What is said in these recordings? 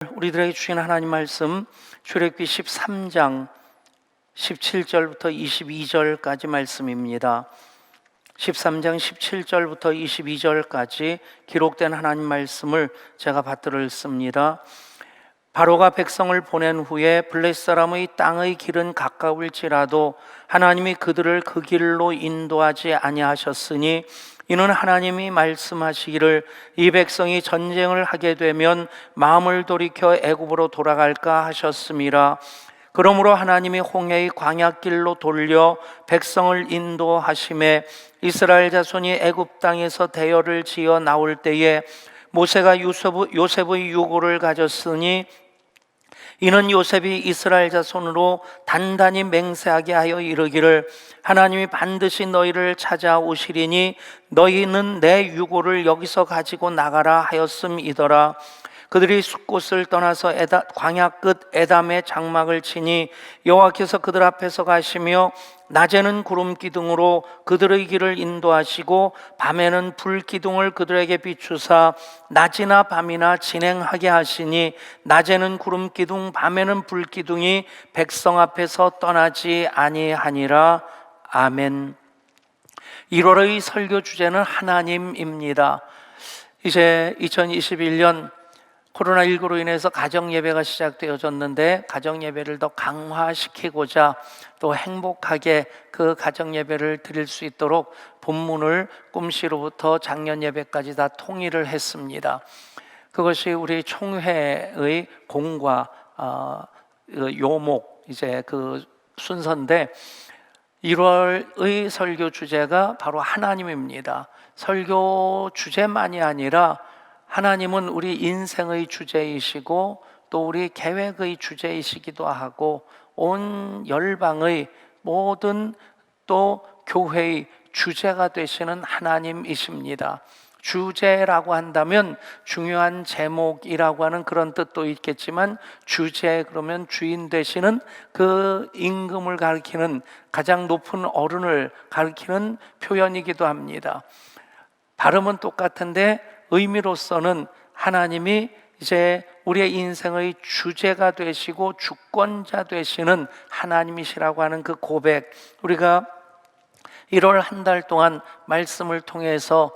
우리들에게 주신 하나님 말씀 출애굽기 13장 17절부터 22절까지 말씀입니다. 13장 17절부터 22절까지 기록된 하나님 말씀을 제가 받들었습니다. 바로가 백성을 보낸 후에 블레셋 사람의 땅의 길은 가까울지라도 하나님이 그들을 그 길로 인도하지 아니하셨으니 이는 하나님이 말씀하시기를 이 백성이 전쟁을 하게 되면 마음을 돌이켜 애굽으로 돌아갈까 하셨음이라. 그러므로 하나님이 홍해의 광야길로 돌려 백성을 인도하심에 이스라엘 자손이 애굽 땅에서 대열을 지어 나올 때에 모세가 요셉의 유고를 가졌으니 이는 요셉이 이스라엘 자손으로 단단히 맹세하게 하여 이르기를 하나님이 반드시 너희를 찾아오시리니 너희는 내 유고를 여기서 가지고 나가라 하였음이더라. 그들이 숫곳을 떠나서 광야 끝 에담의 장막을 치니 여호와께서 그들 앞에서 가시며 낮에는 구름 기둥으로 그들의 길을 인도하시고 밤에는 불 기둥을 그들에게 비추사 낮이나 밤이나 진행하게 하시니 낮에는 구름 기둥 밤에는 불 기둥이 백성 앞에서 떠나지 아니하니라. 아멘. 1월의 설교 주제는 하나님입니다. 이제 2021년 코로나19로 인해서 가정예배가 시작되어졌는데 가정예배를 더 강화시키고자 또 행복하게 그 가정예배를 드릴 수 있도록 본문을 꿈씨로부터 작년 예배까지 다 통일을 했습니다. 그것이 우리 총회의 공과 요목 이제 그 순서인데 1월의 설교 주제가 바로 하나님입니다. 설교 주제만이 아니라 하나님은 우리 인생의 주제이시고 또 우리 계획의 주제이시기도 하고 온 열방의 모든 또 교회의 주제가 되시는 하나님이십니다. 주제라고 한다면 중요한 제목이라고 하는 그런 뜻도 있겠지만 주제 그러면 주인 되시는 그 임금을 가리키는 가장 높은 어른을 가리키는 표현이기도 합니다. 발음은 똑같은데 의미로서는 하나님이 이제 우리의 인생의 주제가 되시고 주권자 되시는 하나님이시라고 하는 그 고백, 우리가 1월 한 달 동안 말씀을 통해서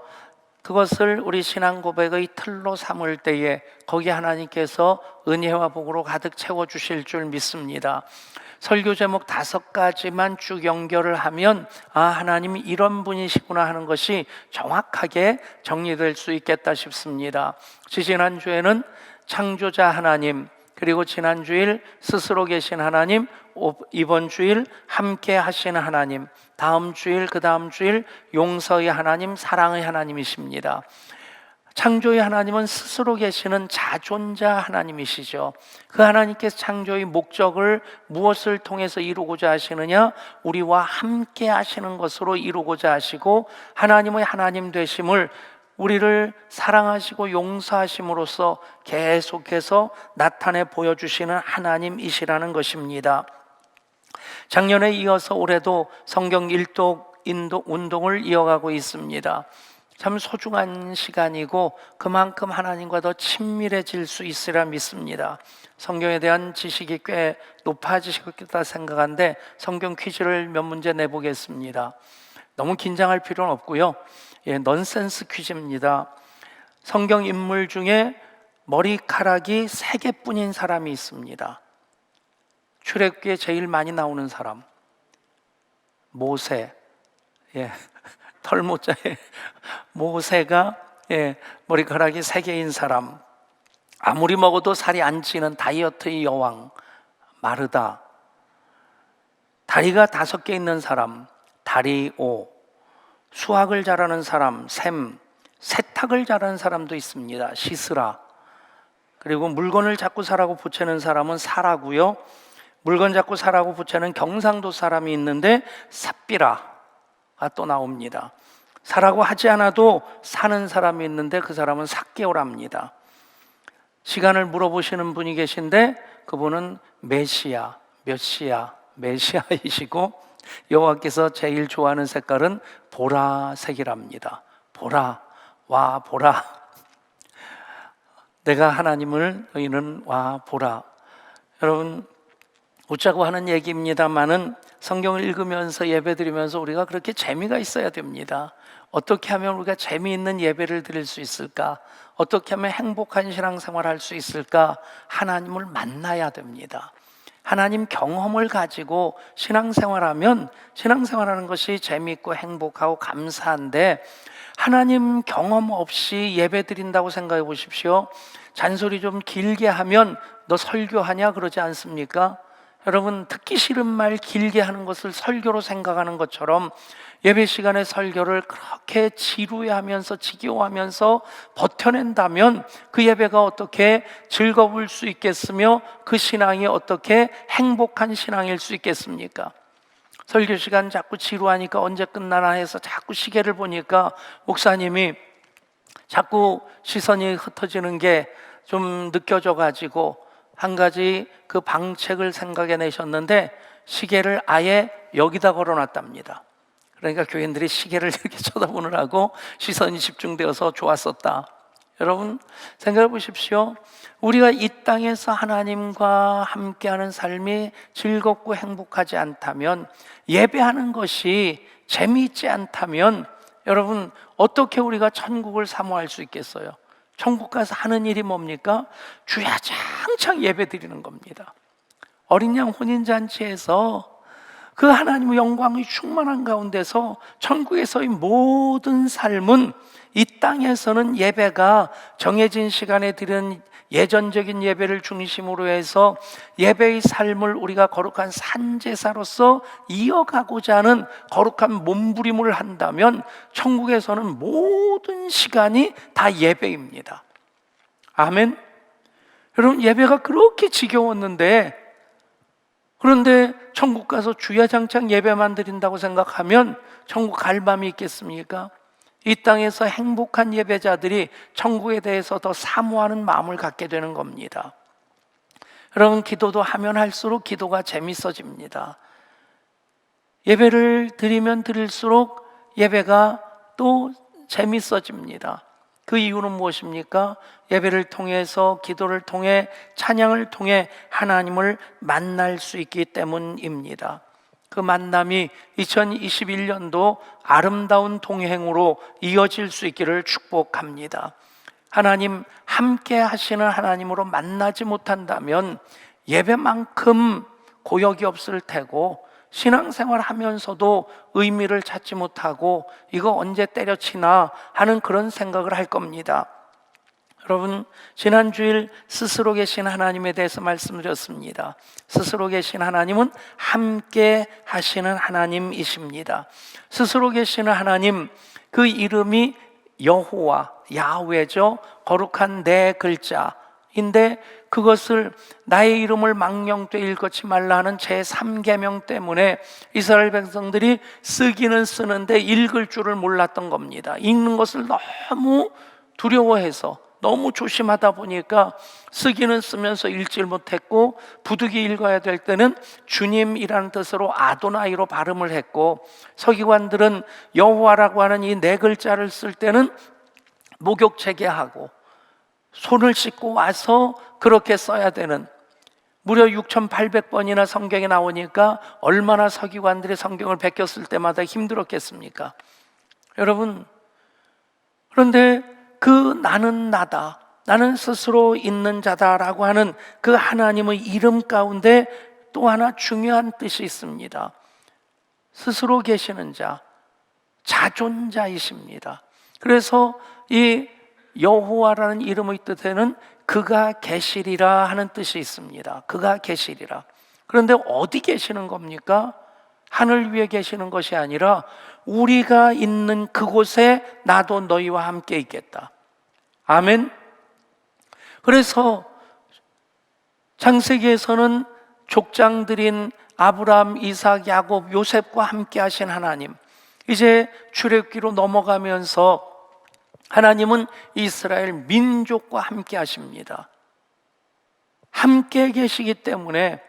그것을 우리 신앙 고백의 틀로 삼을 때에 거기 하나님께서 은혜와 복으로 가득 채워주실 줄 믿습니다. 설교 제목 5가지만 쭉 연결을 하면 하나님이 이런 분이시구나 하는 것이 정확하게 정리될 수 있겠다 싶습니다. 지난주에는 창조자 하나님, 그리고 지난주일 스스로 계신 하나님, 이번 주일 함께 하시는 하나님, 다음 주일 그 다음 주일 용서의 하나님, 사랑의 하나님이십니다. 창조의 하나님은 스스로 계시는 자존자 하나님이시죠. 그 하나님께서 창조의 목적을 무엇을 통해서 이루고자 하시느냐? 우리와 함께 하시는 것으로 이루고자 하시고 하나님의 하나님 되심을 우리를 사랑하시고 용서하심으로써 계속해서 나타내 보여주시는 하나님이시라는 것입니다. 작년에 이어서 올해도 성경 일독 운동을 이어가고 있습니다. 참 소중한 시간이고 그만큼 하나님과 더 친밀해질 수 있으리라 믿습니다. 성경에 대한 지식이 꽤 높아지셨겠다 생각하는데 성경 퀴즈를 몇 문제 내보겠습니다. 너무 긴장할 필요는 없고요. 넌센스 퀴즈입니다. 성경 인물 중에 머리카락이 3개뿐인 사람이 있습니다. 출애굽기에 제일 많이 나오는 사람, 모세. 털모자에 모세가 머리카락이 3개인 사람, 아무리 먹어도 살이 안 찌는 다이어트의 여왕 마르다. 다리가 5개 있는 사람 다리오. 수학을 잘하는 사람 셈. 세탁을 잘하는 사람도 있습니다. 시스라. 그리고 물건을 자꾸 사라고 붙이는 사람은 사라고요. 물건 자꾸 사라고 붙이는 경상도 사람이 있는데 삽비라 또 나옵니다. 사라고 하지 않아도 사는 사람이 있는데 그 사람은 삭개오랍니다. 시간을 물어보시는 분이 계신데 그분은 메시아, 메시아이시고 여호와께서 제일 좋아하는 색깔은 보라색이랍니다. 보라. 내가 하나님을 너희는 와 보라. 여러분, 웃자고 하는 얘기입니다만은 성경을 읽으면서 예배드리면서 우리가 그렇게 재미가 있어야 됩니다. 어떻게 하면 우리가 재미있는 예배를 드릴 수 있을까? 어떻게 하면 행복한 신앙생활을 할 수 있을까? 하나님을 만나야 됩니다. 하나님 경험을 가지고 신앙생활하면 신앙생활하는 것이 재미있고 행복하고 감사한데, 하나님 경험 없이 예배 드린다고 생각해 보십시오. 잔소리 좀 길게 하면 너 설교하냐 그러지 않습니까? 여러분, 듣기 싫은 말 길게 하는 것을 설교로 생각하는 것처럼 예배 시간에 설교를 그렇게 지루해하면서 지겨워하면서 버텨낸다면 그 예배가 어떻게 즐거울 수 있겠으며 그 신앙이 어떻게 행복한 신앙일 수 있겠습니까? 설교 시간 자꾸 지루하니까 언제 끝나나 해서 자꾸 시계를 보니까 목사님이 자꾸 시선이 흩어지는 게 좀 느껴져 가지고 한 가지 그 방책을 생각해 내셨는데, 시계를 아예 여기다 걸어놨답니다. 그러니까 교인들이 시계를 이렇게 쳐다보느라고 시선이 집중되어서 좋았었다. 여러분, 생각해 보십시오. 우리가 이 땅에서 하나님과 함께하는 삶이 즐겁고 행복하지 않다면, 예배하는 것이 재미있지 않다면, 여러분, 어떻게 우리가 천국을 사모할 수 있겠어요? 천국 가서 하는 일이 뭡니까? 주야장창 예배 드리는 겁니다. 어린 양 혼인잔치에서 그 하나님의 영광이 충만한 가운데서 천국에서의 모든 삶은, 이 땅에서는 예배가 정해진 시간에 드리는 예전적인 예배를 중심으로 해서 예배의 삶을 우리가 거룩한 산제사로서 이어가고자 하는 거룩한 몸부림을 한다면, 천국에서는 모든 시간이 다 예배입니다. 아멘. 여러분, 예배가 그렇게 지겨웠는데, 그런데 천국 가서 주야장창 예배만 드린다고 생각하면 천국 갈 마음이 있겠습니까? 이 땅에서 행복한 예배자들이 천국에 대해서 더 사모하는 마음을 갖게 되는 겁니다. 여러분, 기도도 하면 할수록 기도가 재밌어집니다. 예배를 드리면 드릴수록 예배가 또 재밌어집니다. 그 이유는 무엇입니까? 예배를 통해서, 기도를 통해, 찬양을 통해 하나님을 만날 수 있기 때문입니다. 그 만남이 2021년도 아름다운 동행으로 이어질 수 있기를 축복합니다. 하나님, 함께 하시는 하나님으로 만나지 못한다면 예배만큼 고역이 없을 테고, 신앙생활 하면서도 의미를 찾지 못하고 이거 언제 때려치나 하는 그런 생각을 할 겁니다. 여러분, 지난 주일 스스로 계신 하나님에 대해서 말씀드렸습니다. 스스로 계신 하나님은 함께 하시는 하나님이십니다. 스스로 계시는 하나님, 그 이름이 여호와, 야훼죠. 거룩한 네 글자인데, 그것을 나의 이름을 망령되이 읽지 말라 하는 제3계명 때문에 이스라엘 백성들이 쓰기는 쓰는데 읽을 줄을 몰랐던 겁니다. 읽는 것을 너무 두려워해서, 너무 조심하다 보니까 쓰기는 쓰면서 읽질 못했고, 부득이 읽어야 될 때는 주님이라는 뜻으로 아도나이로 발음을 했고, 서기관들은 여호와라고 하는 이 네 글자를 쓸 때는 목욕체계하고 손을 씻고 와서 그렇게 써야 되는, 무려 6,800번이나 성경에 나오니까 얼마나 서기관들이 성경을 베꼈을 때마다 힘들었겠습니까? 여러분, 그런데 그 나는 나다, 나는 스스로 있는 자다라고 하는 그 하나님의 이름 가운데 또 하나 중요한 뜻이 있습니다. 스스로 계시는 자, 자존자이십니다. 그래서 이 여호와라는 이름의 뜻에는 그가 계시리라 하는 뜻이 있습니다. 그가 계시리라. 그런데 어디 계시는 겁니까? 하늘 위에 계시는 것이 아니라 우리가 있는 그곳에 나도 너희와 함께 있겠다. 아멘. 그래서 창세기에서는 족장들인 아브라함, 이삭, 야곱, 요셉과 함께 하신 하나님, 이제 출애굽기로 넘어가면서 하나님은 이스라엘 민족과 함께 하십니다. 함께 계시기 때문에,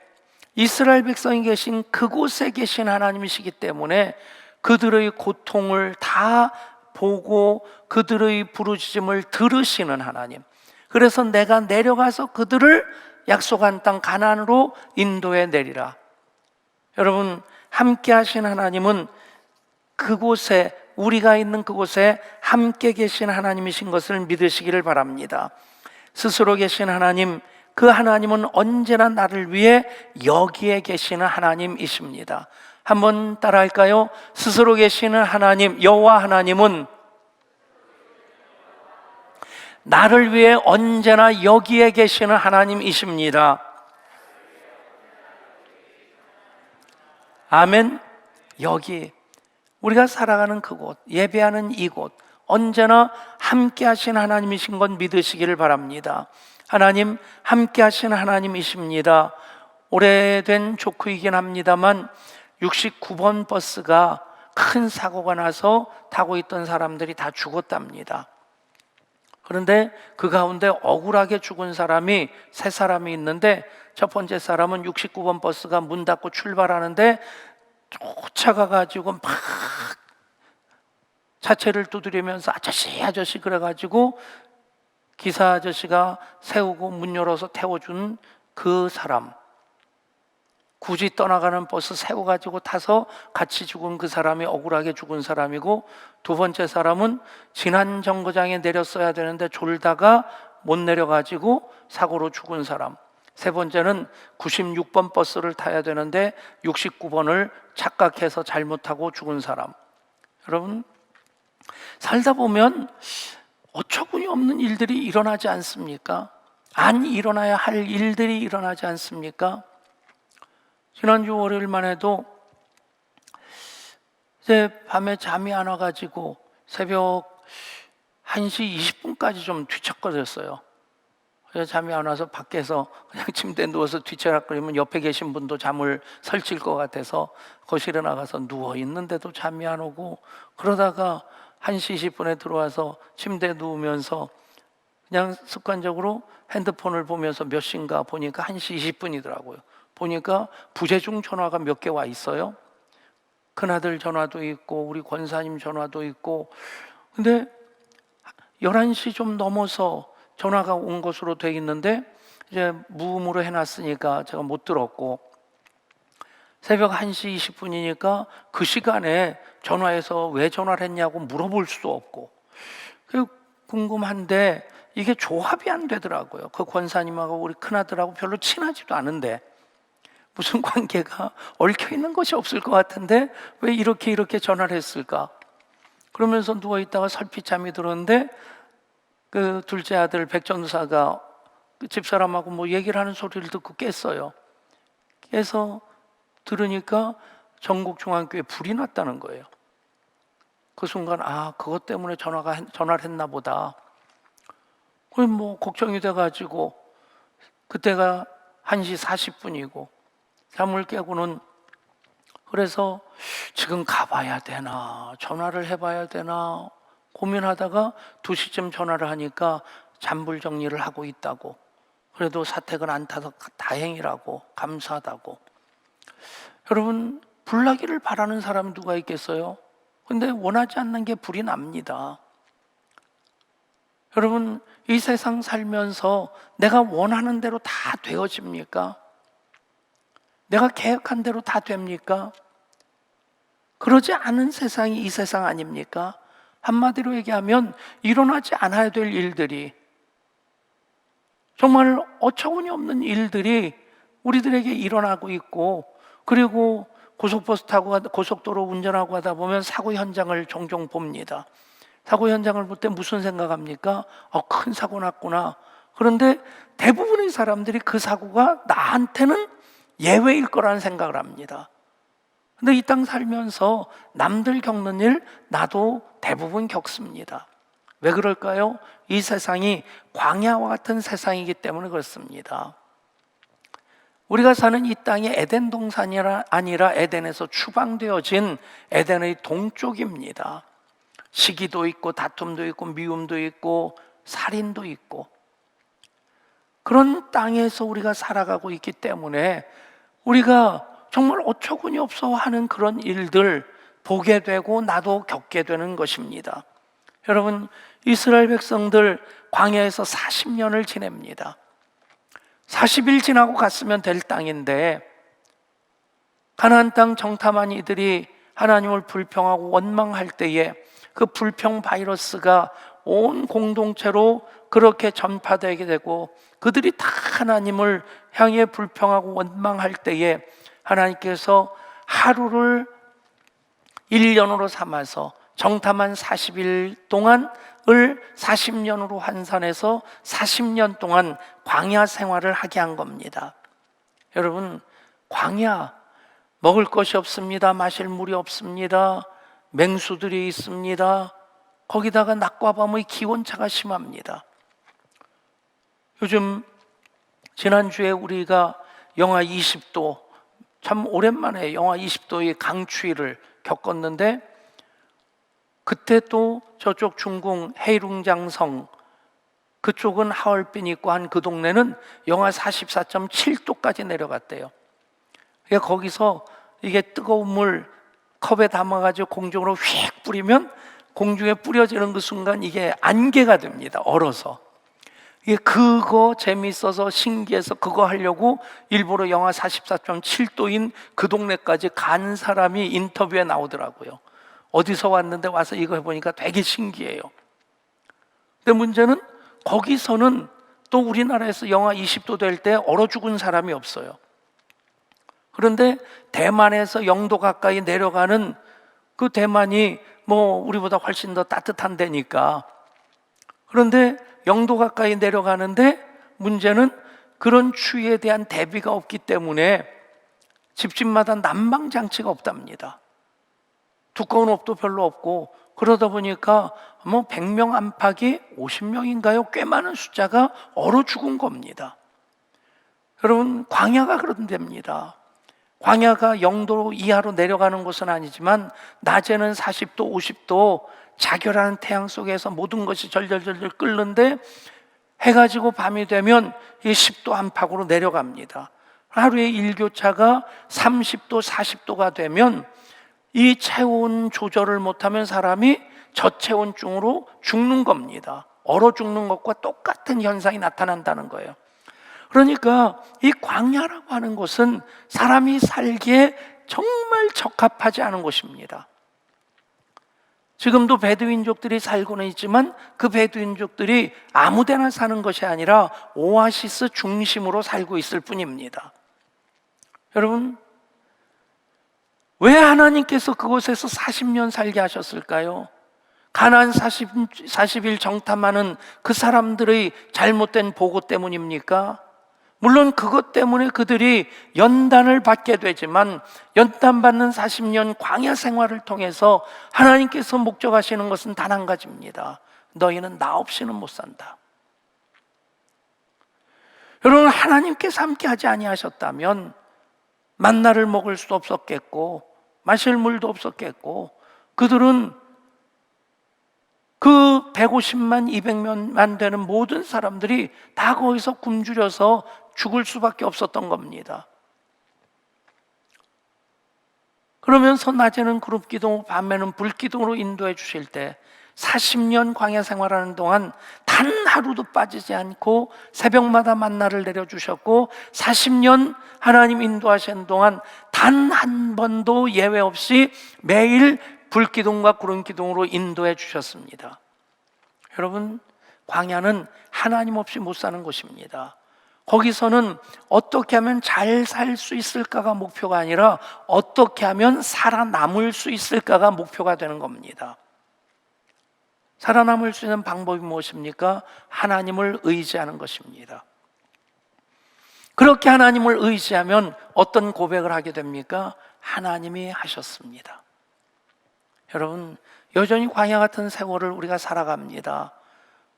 이스라엘 백성이 계신 그곳에 계신 하나님이시기 때문에 그들의 고통을 다 보고 그들의 부르짖음을 들으시는 하나님, 그래서 내가 내려가서 그들을 약속한 땅 가나안으로 인도해 내리라. 여러분, 함께 하신 하나님은 그곳에, 우리가 있는 그곳에 함께 계신 하나님이신 것을 믿으시기를 바랍니다. 스스로 계신 하나님, 그 하나님은 언제나 나를 위해 여기에 계시는 하나님이십니다. 한번 따라할까요? 스스로 계시는 하나님, 여호와 하나님은 나를 위해 언제나 여기에 계시는 하나님이십니다. 아멘. 여기 우리가 살아가는 그곳, 예배하는 이곳, 언제나 함께 하신 하나님이신 건 믿으시기를 바랍니다. 하나님, 함께 하신 하나님이십니다. 오래된 조크이긴 합니다만 69번 버스가 큰 사고가 나서 타고 있던 사람들이 다 죽었답니다. 그런데 그 가운데 억울하게 죽은 사람이 세 사람이 있는데, 첫 번째 사람은 69번 버스가 문 닫고 출발하는데 쫓아가 가지고 막 차체를 두드리면서 아저씨 아저씨 그래가지고 기사 아저씨가 세우고 문 열어서 태워준 그 사람, 굳이 떠나가는 버스 세워가지고 타서 같이 죽은 그 사람이 억울하게 죽은 사람이고, 두 번째 사람은 지난 정거장에 내렸어야 되는데 졸다가 못 내려가지고 사고로 죽은 사람, 세 번째는 96번 버스를 타야 되는데 69번을 착각해서 잘못하고 죽은 사람. 여러분, 살다 보면 어처구니 없는 일들이 일어나지 않습니까? 안 일어나야 할 일들이 일어나지 않습니까? 지난주 월요일만 해도 이제 밤에 잠이 안 와가지고 새벽 1시 20분까지 좀 뒤척거렸어요. 그래서 잠이 안 와서 밖에서 그냥 침대에 누워서 뒤척거리면 옆에 계신 분도 잠을 설칠 것 같아서 거실에 나가서 누워 있는데도 잠이 안 오고, 그러다가 1시 20분에 들어와서 침대에 누우면서 그냥 습관적으로 핸드폰을 보면서 몇 시인가 보니까 1시 20분이더라고요. 보니까 부재중 전화가 몇 개 와 있어요. 큰아들 전화도 있고 우리 권사님 전화도 있고. 근데 11시 좀 넘어서 전화가 온 것으로 돼 있는데 이제 무음으로 해놨으니까 제가 못 들었고, 새벽 1시 20분이니까 그 시간에 전화해서 왜 전화를 했냐고 물어볼 수도 없고, 궁금한데 이게 조합이 안 되더라고요. 그 권사님하고 우리 큰아들하고 별로 친하지도 않은데 무슨 관계가 얽혀 있는 것이 없을 것 같은데 왜 이렇게 전화를 했을까? 그러면서 누워있다가 설핏 잠이 들었는데 그 둘째 아들 백전사가 그 집사람하고 뭐 얘기를 하는 소리를 듣고 깼어요. 깨서 들으니까 전국중앙교회에 불이 났다는 거예요. 그 순간 그것 때문에 전화를 했나 보다. 그럼 뭐 걱정이 돼가지고, 그때가 1시 40분이고 잠을 깨고는, 그래서 지금 가봐야 되나 전화를 해봐야 되나 고민하다가 2시쯤 전화를 하니까 잔불 정리를 하고 있다고, 그래도 사택은 안 타서 다행이라고, 감사하다고. 여러분, 불나기를 바라는 사람이 누가 있겠어요? 근데 원하지 않는 게 불이 납니다. 여러분, 이 세상 살면서 내가 원하는 대로 다 되어집니까? 내가 계획한 대로 다 됩니까? 그러지 않은 세상이 이 세상 아닙니까? 한마디로 얘기하면 일어나지 않아야 될 일들이, 정말 어처구니 없는 일들이 우리들에게 일어나고 있고, 그리고 고속버스 타고 고속도로 운전하고 하다 보면 사고 현장을 종종 봅니다. 사고 현장을 볼 때 무슨 생각합니까? 큰 사고 났구나. 그런데 대부분의 사람들이 그 사고가 나한테는 예외일 거라는 생각을 합니다. 근데 이 땅 살면서 남들 겪는 일 나도 대부분 겪습니다. 왜 그럴까요? 이 세상이 광야와 같은 세상이기 때문에 그렇습니다. 우리가 사는 이 땅이 에덴 동산이 아니라 에덴에서 추방되어진 에덴의 동쪽입니다. 시기도 있고 다툼도 있고 미움도 있고 살인도 있고, 그런 땅에서 우리가 살아가고 있기 때문에 우리가 정말 어처구니 없어 하는 그런 일들 보게 되고 나도 겪게 되는 것입니다. 여러분, 이스라엘 백성들 광야에서 40년을 지냅니다. 40일 지나고 갔으면 될 땅인데 가나안 땅 정탐한 이들이 하나님을 불평하고 원망할 때에 그 불평 바이러스가 온 공동체로 그렇게 전파되게 되고 그들이 다 하나님을 향해 불평하고 원망할 때에 하나님께서 하루를 1년으로 삼아서 정탐한 40일 동안을 40년으로 환산해서 40년 동안 광야 생활을 하게 한 겁니다. 여러분, 광야 먹을 것이 없습니다. 마실 물이 없습니다. 맹수들이 있습니다. 거기다가 낮과 밤의 기온차가 심합니다. 요즘 지난주에 우리가 영하 20도, 참 오랜만에 영하 20도의 강추위를 겪었는데 그때 또 저쪽 중궁 헤이룽장성 그쪽은 하얼빈 있고 한 그 동네는 영하 44.7도까지 내려갔대요. 그러니까 거기서 이게 뜨거운 물 컵에 담아가지고 공중으로 휙 뿌리면 공중에 뿌려지는 그 순간 이게 안개가 됩니다. 얼어서. 이게 그거 재미있어서 신기해서 그거 하려고 일부러 영하 44.7도인 그 동네까지 간 사람이 인터뷰에 나오더라고요. 어디서 왔는데 와서 이거 해보니까 되게 신기해요. 근데 문제는 거기서는 또 우리나라에서 영하 20도 될 때 얼어 죽은 사람이 없어요. 그런데 대만에서 0도 가까이 내려가는 그 대만이 뭐 우리보다 훨씬 더 따뜻한 데니까, 그런데 0도 가까이 내려가는데 문제는 그런 추위에 대한 대비가 없기 때문에 집집마다 난방장치가 없답니다. 두꺼운 옷도 별로 없고 그러다 보니까 뭐 100명 안팎이 50명인가요? 꽤 많은 숫자가 얼어 죽은 겁니다. 여러분, 광야가 그런 데입니다. 광야가 0도 이하로 내려가는 곳은 아니지만 낮에는 40도, 50도 자결하는 태양 속에서 모든 것이 절절절절 끓는데 해가 지고 밤이 되면 10도 안팎으로 내려갑니다. 하루에 일교차가 30도, 40도가 되면 이 체온 조절을 못하면 사람이 저체온증으로 죽는 겁니다. 얼어 죽는 것과 똑같은 현상이 나타난다는 거예요. 그러니까 이 광야라고 하는 곳은 사람이 살기에 정말 적합하지 않은 곳입니다. 지금도 베두인족들이 살고는 있지만 그 베두인족들이 아무데나 사는 것이 아니라 오아시스 중심으로 살고 있을 뿐입니다. 여러분, 왜 하나님께서 그곳에서 40년 살게 하셨을까요? 가나안 40일 정탐하는 그 사람들의 잘못된 보고 때문입니까? 물론 그것 때문에 그들이 연단을 받게 되지만 연단 받는 40년 광야 생활을 통해서 하나님께서 목적하시는 것은 단 한 가지입니다. 너희는 나 없이는 못 산다. 여러분, 하나님께서 함께 하지 아니하셨다면 만나를 먹을 수도 없었겠고 마실 물도 없었겠고 그들은 그 150만, 200만 되는 모든 사람들이 다 거기서 굶주려서 죽을 수밖에 없었던 겁니다. 그러면서 낮에는 그룹 기도, 밤에는 불기도로 인도해 주실 때 40년 광야 생활하는 동안 단 하루도 빠지지 않고 새벽마다 만나를 내려주셨고 40년 하나님 인도하시는 동안 단 한 번도 예외 없이 매일 불기둥과 구름기둥으로 인도해 주셨습니다. 여러분, 광야는 하나님 없이 못 사는 곳입니다. 거기서는 어떻게 하면 잘 살 수 있을까가 목표가 아니라 어떻게 하면 살아남을 수 있을까가 목표가 되는 겁니다. 살아남을 수 있는 방법이 무엇입니까? 하나님을 의지하는 것입니다. 그렇게 하나님을 의지하면 어떤 고백을 하게 됩니까? 하나님이 하셨습니다. 여러분, 여전히 광야 같은 세월을 우리가 살아갑니다.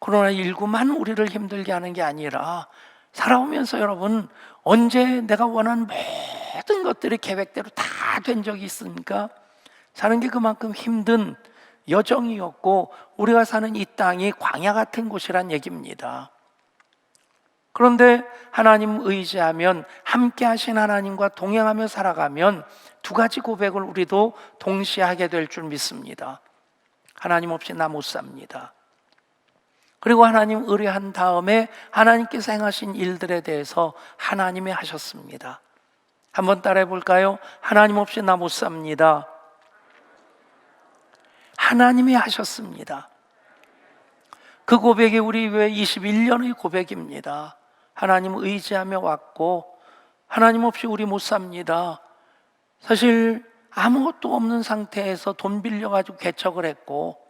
코로나19만 우리를 힘들게 하는 게 아니라 살아오면서 여러분, 언제 내가 원하는 모든 것들이 계획대로 다 된 적이 있습니까? 사는 게 그만큼 힘든 여정이었고 우리가 사는 이 땅이 광야 같은 곳이란 얘기입니다. 그런데 하나님 의지하면, 함께 하신 하나님과 동행하며 살아가면 두 가지 고백을 우리도 동시에 하게 될 줄 믿습니다. 하나님 없이 나 못 삽니다. 그리고 하나님 의뢰한 다음에 하나님께서 행하신 일들에 대해서 하나님이 하셨습니다. 한번 따라해 볼까요? 하나님 없이 나 못 삽니다. 하나님이 하셨습니다. 그 고백이 우리 교회 21년의 고백입니다. 하나님 의지하며 왔고 하나님 없이 우리 못 삽니다. 사실 아무것도 없는 상태에서 돈 빌려가지고 개척을 했고,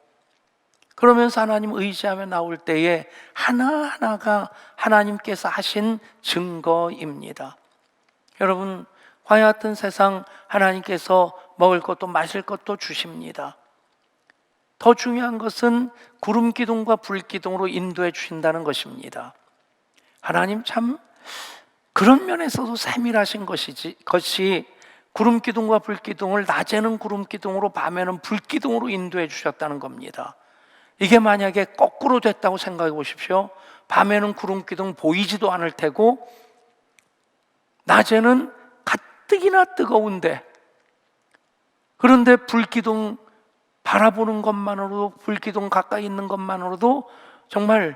그러면서 하나님 의지하며 나올 때에 하나하나가 하나님께서 하신 증거입니다. 여러분, 화해 같은 세상 하나님께서 먹을 것도 마실 것도 주십니다. 더 중요한 것은 구름 기둥과 불 기둥으로 인도해 주신다는 것입니다. 하나님 참 그런 면에서도 세밀하신 것이 구름 기둥과 불 기둥을 낮에는 구름 기둥으로 밤에는 불 기둥으로 인도해 주셨다는 겁니다. 이게 만약에 거꾸로 됐다고 생각해 보십시오. 밤에는 구름 기둥 보이지도 않을 테고 낮에는 가뜩이나 뜨거운데, 그런데 불기둥 바라보는 것만으로도, 불기둥 가까이 있는 것만으로도 정말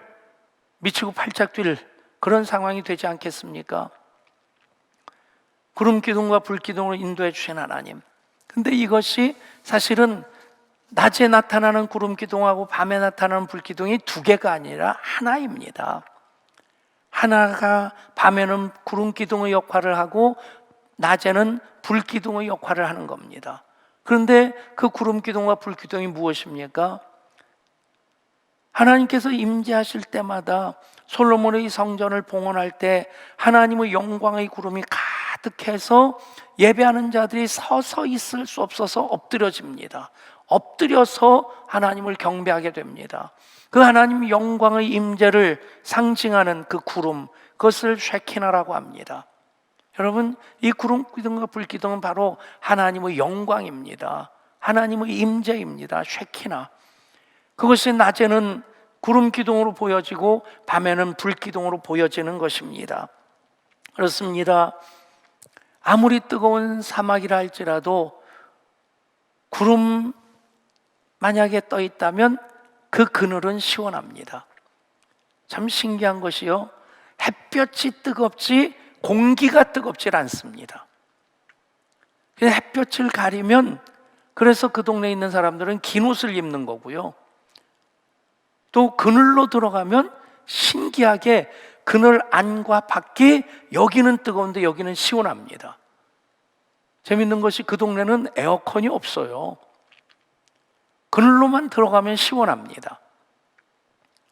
미치고 팔짝 뛸 그런 상황이 되지 않겠습니까? 구름 기둥과 불 기둥으로 인도해 주신 하나님. 근데 이것이 사실은 낮에 나타나는 구름 기둥하고 밤에 나타나는 불 기둥이 두 개가 아니라 하나입니다. 하나가 밤에는 구름 기둥의 역할을 하고 낮에는 불 기둥의 역할을 하는 겁니다. 그런데 그 구름 기둥과 불 기둥이 무엇입니까? 하나님께서 임재하실 때마다 솔로몬의 성전을 봉헌할 때 하나님의 영광의 구름이 가득해서 예배하는 자들이 서서 있을 수 없어서 엎드려집니다. 엎드려서 하나님을 경배하게 됩니다. 그 하나님 영광의 임재를 상징하는 그 구름, 그것을 쉐키나라고 합니다. 여러분, 이 구름 기둥과 불 기둥은 바로 하나님의 영광입니다. 하나님의 임재입니다. 쉐키나. 그것이 낮에는 구름 기둥으로 보여지고 밤에는 불 기둥으로 보여지는 것입니다. 그렇습니다. 아무리 뜨거운 사막이라 할지라도 구름 만약에 떠 있다면 그 그늘은 시원합니다. 참 신기한 것이요, 햇볕이 뜨겁지 공기가 뜨겁질 않습니다. 햇볕을 가리면, 그래서 그 동네에 있는 사람들은 긴 옷을 입는 거고요, 또 그늘로 들어가면 신기하게 그늘 안과 밖이 여기는 뜨거운데 여기는 시원합니다. 재밌는 것이 그 동네는 에어컨이 없어요. 그늘로만 들어가면 시원합니다.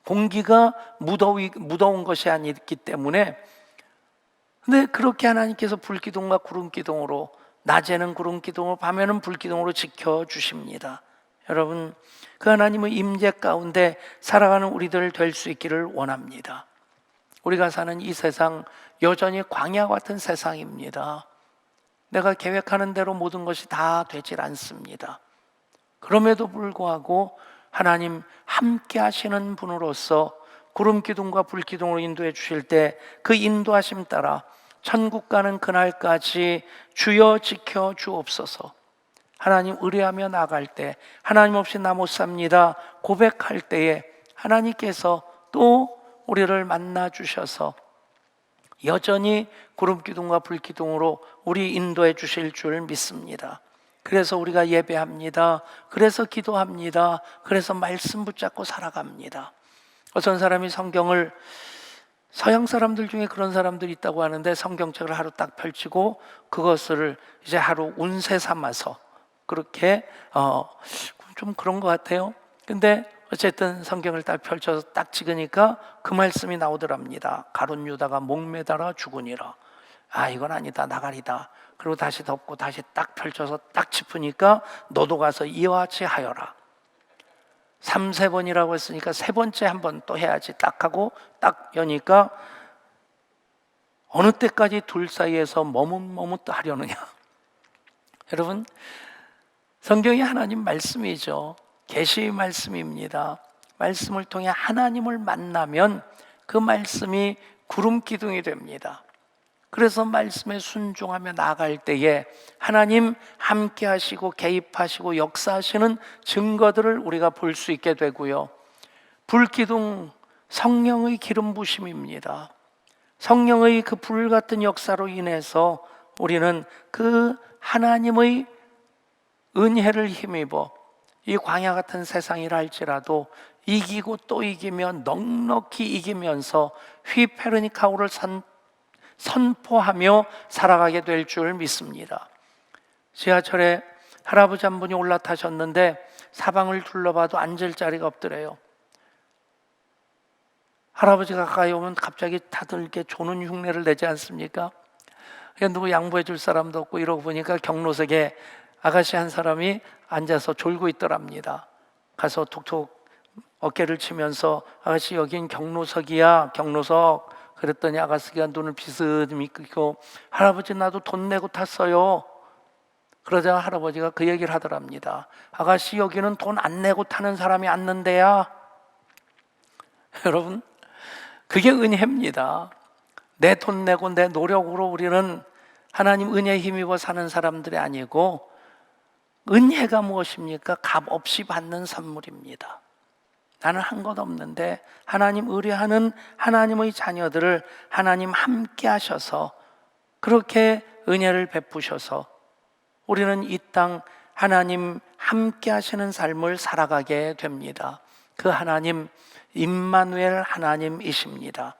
공기가 무더운 것이 아니기 때문에. 근데 그렇게 하나님께서 불기둥과 구름기둥으로, 낮에는 구름기둥으로 밤에는 불기둥으로 지켜주십니다. 여러분, 그 하나님의 임재 가운데 살아가는 우리들 될 수 있기를 원합니다. 우리가 사는 이 세상 여전히 광야 같은 세상입니다. 내가 계획하는 대로 모든 것이 다 되질 않습니다. 그럼에도 불구하고 하나님 함께 하시는 분으로서 구름 기둥과 불 기둥으로 인도해 주실 때 그 인도하심 따라 천국 가는 그날까지 주여 지켜 주옵소서. 하나님 의뢰하며 나갈 때, 하나님 없이 나 못 삽니다 고백할 때에 하나님께서 또 우리를 만나 주셔서 여전히 구름 기둥과 불 기둥으로 우리 인도해 주실 줄 믿습니다. 그래서 우리가 예배합니다. 그래서 기도합니다. 그래서 말씀 붙잡고 살아갑니다. 어떤 사람이 성경을, 서양 사람들 중에 그런 사람들이 있다고 하는데, 성경책을 하루 딱 펼치고 그것을 이제 하루 운세 삼아서 그렇게 좀 그런 것 같아요. 근데 어쨌든 성경을 딱 펼쳐서 딱 찍으니까 그 말씀이 나오더랍니다. 가룟 유다가 목매달아 죽으니라. 아, 이건 아니다, 나가리다. 그리고 다시 덮고 다시 딱 펼쳐서 딱 짚으니까 너도 가서 이와 같이 하여라. 3-4번이라고 했으니까 세 번째 한 번 또 해야지. 딱 하고 딱 여니까 어느 때까지 둘 사이에서 머뭇머뭇 하려느냐. 여러분, 성경이 하나님 말씀이죠. 계시의 말씀입니다. 말씀을 통해 하나님을 만나면 그 말씀이 구름 기둥이 됩니다. 그래서 말씀에 순종하며 나아갈 때에 하나님 함께 하시고 개입하시고 역사하시는 증거들을 우리가 볼 수 있게 되고요, 불기둥, 성령의 기름 부심입니다. 성령의 그 불같은 역사로 인해서 우리는 그 하나님의 은혜를 힘입어 이 광야 같은 세상이라 할지라도 이기고 또 이기며 넉넉히 이기면서 휘페르니카오를 선포하며 살아가게 될 줄 믿습니다. 지하철에 할아버지 한 분이 올라타셨는데 사방을 둘러봐도 앉을 자리가 없더래요. 할아버지가 가까이 오면 갑자기 다들 이렇게 조는 흉내를 내지 않습니까? 누구 양보해 줄 사람도 없고 이러고 보니까 경로석에 아가씨 한 사람이 앉아서 졸고 있더랍니다. 가서 톡톡 어깨를 치면서 아가씨 여긴 경로석이야, 경로석. 그랬더니 아가씨가 눈을 비스듬히 끄고 할아버지 나도 돈 내고 탔어요. 그러자 할아버지가 그 얘기를 하더랍니다. 아가씨 여기는 돈 안 내고 타는 사람이 앉는 데야. 여러분, 그게 은혜입니다. 내 돈 내고 내 노력으로 우리는 하나님 은혜에 힘입어 사는 사람들이 아니고, 은혜가 무엇입니까? 값 없이 받는 선물입니다. 나는 한 것 없는데 하나님 의뢰하는 하나님의 자녀들을 하나님 함께 하셔서 그렇게 은혜를 베푸셔서 우리는 이 땅 하나님 함께 하시는 삶을 살아가게 됩니다. 그 하나님 임마누엘 하나님이십니다.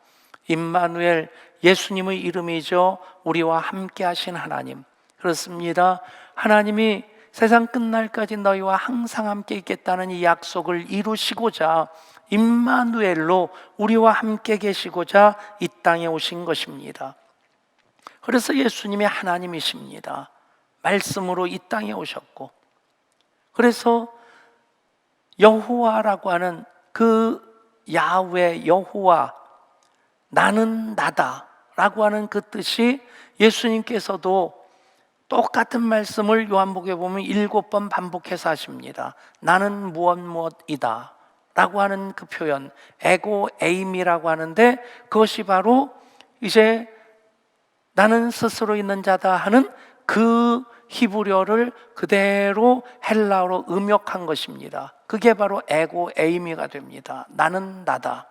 임마누엘, 예수님의 이름이죠. 우리와 함께 하신 하나님. 그렇습니다. 하나님이 세상 끝날까지 너희와 항상 함께 있겠다는 이 약속을 이루시고자 임마누엘로 우리와 함께 계시고자 이 땅에 오신 것입니다. 그래서 예수님이 하나님이십니다. 말씀으로 이 땅에 오셨고, 그래서 여호와라고 하는 그 야훼 여호와, 나는 나다 라고 하는 그 뜻이 예수님께서도 똑같은 말씀을 요한복음에 보면 7번 반복해서 하십니다. 나는 무엇이다 라고 하는 그 표현, 에고 에임이라고 하는데, 그것이 바로 이제 나는 스스로 있는 자다 하는 그 히브리어를 그대로 헬라어로 음역한 것입니다. 그게 바로 에고 에이미가 됩니다. 나는 나다.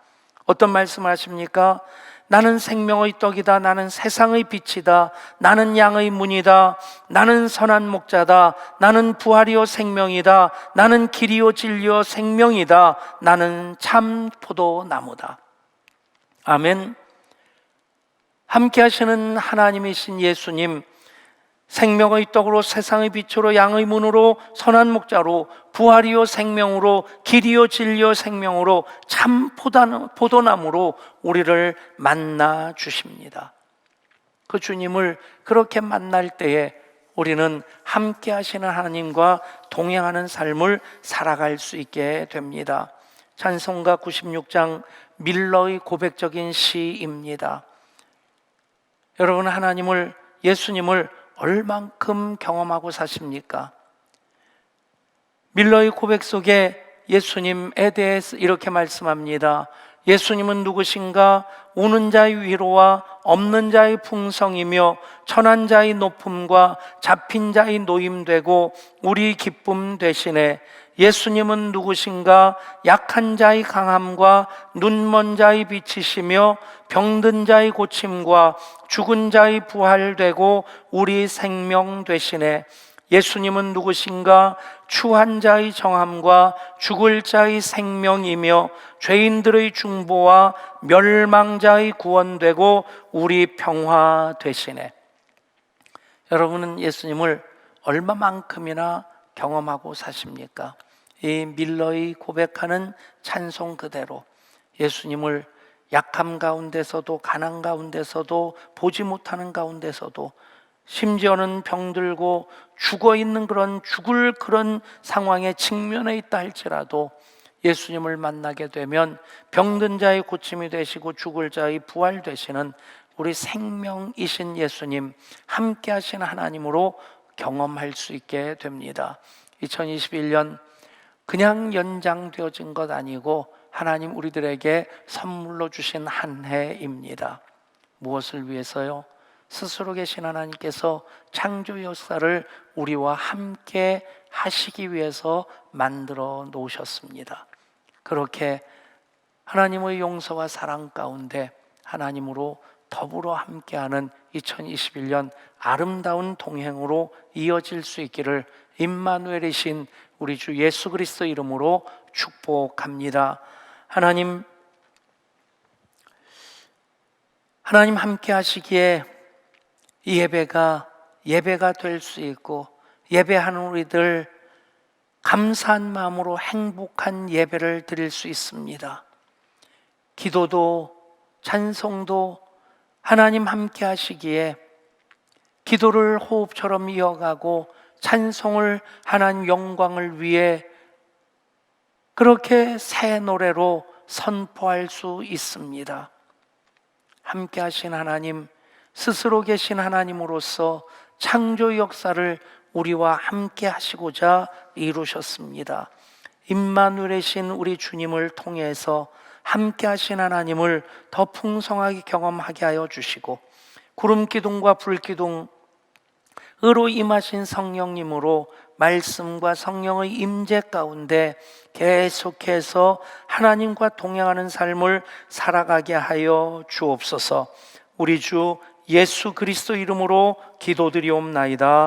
어떤 말씀을 하십니까? 나는 생명의 떡이다. 나는 세상의 빛이다. 나는 양의 문이다. 나는 선한 목자다. 나는 부활이요 생명이다. 나는 길이요 진리요 생명이다. 나는 참 포도나무다. 아멘. 함께 하시는 하나님이신 예수님, 생명의 떡으로 세상의 빛으로 양의 문으로 선한 목자로 부활이요 생명으로 길이요 진리요 생명으로 참 포도나무로 우리를 만나 주십니다. 그 주님을 그렇게 만날 때에 우리는 함께 하시는 하나님과 동행하는 삶을 살아갈 수 있게 됩니다. 찬송가 96장 밀러의 고백적인 시입니다. 여러분, 하나님을, 예수님을 얼만큼 경험하고 사십니까? 밀러의 고백 속에 예수님에 대해서 이렇게 말씀합니다. 예수님은 누구신가? 우는 자의 위로와 없는 자의 풍성이며 천한 자의 높음과 잡힌 자의 노임되고 우리 기쁨 되시네. 예수님은 누구신가? 약한 자의 강함과 눈먼 자의 빛이시며 병든 자의 고침과 죽은 자의 부활되고 우리 생명 되시네. 예수님은 누구신가? 추한 자의 정함과 죽을 자의 생명이며 죄인들의 중보와 멸망자의 구원되고 우리 평화 되시네. 여러분은 예수님을 얼마만큼이나 경험하고 사십니까? 이 밀러의 고백하는 찬송 그대로 예수님을 약함 가운데서도, 가난 가운데서도, 보지 못하는 가운데서도, 심지어는 병들고 죽어있는 죽을 그런 상황에 직면해 있다 할지라도 예수님을 만나게 되면 병든 자의 고침이 되시고 죽을 자의 부활 되시는 우리 생명이신 예수님, 함께 하시는 하나님으로 경험할 수 있게 됩니다. 2021년 그냥 연장되어진 것 아니고 하나님 우리들에게 선물로 주신 한 해입니다. 무엇을 위해서요? 스스로 계신 하나님께서 창조 역사를 우리와 함께 하시기 위해서 만들어 놓으셨습니다. 그렇게 하나님의 용서와 사랑 가운데 하나님으로 더불어 함께하는 2021년 아름다운 동행으로 이어질 수 있기를 임마누엘이신 우리 주 예수 그리스도 이름으로 축복합니다. 하나님 함께 하시기에 이 예배가 될 수 있고, 예배하는 우리들 감사한 마음으로 행복한 예배를 드릴 수 있습니다. 기도도 찬송도 하나님 함께 하시기에 기도를 호흡처럼 이어가고 찬송을 하나님 영광을 위해 그렇게 새 노래로 선포할 수 있습니다. 함께 하신 하나님, 스스로 계신 하나님으로서 창조 역사를 우리와 함께 하시고자 이루셨습니다. 임마누엘이신 우리 주님을 통해서 함께 하신 하나님을 더 풍성하게 경험하게 하여 주시고, 구름 기둥과 불 기둥으로 임하신 성령님으로 말씀과 성령의 임재 가운데 계속해서 하나님과 동행하는 삶을 살아가게 하여 주옵소서. 우리 주 예수 그리스도 이름으로 기도드리옵나이다.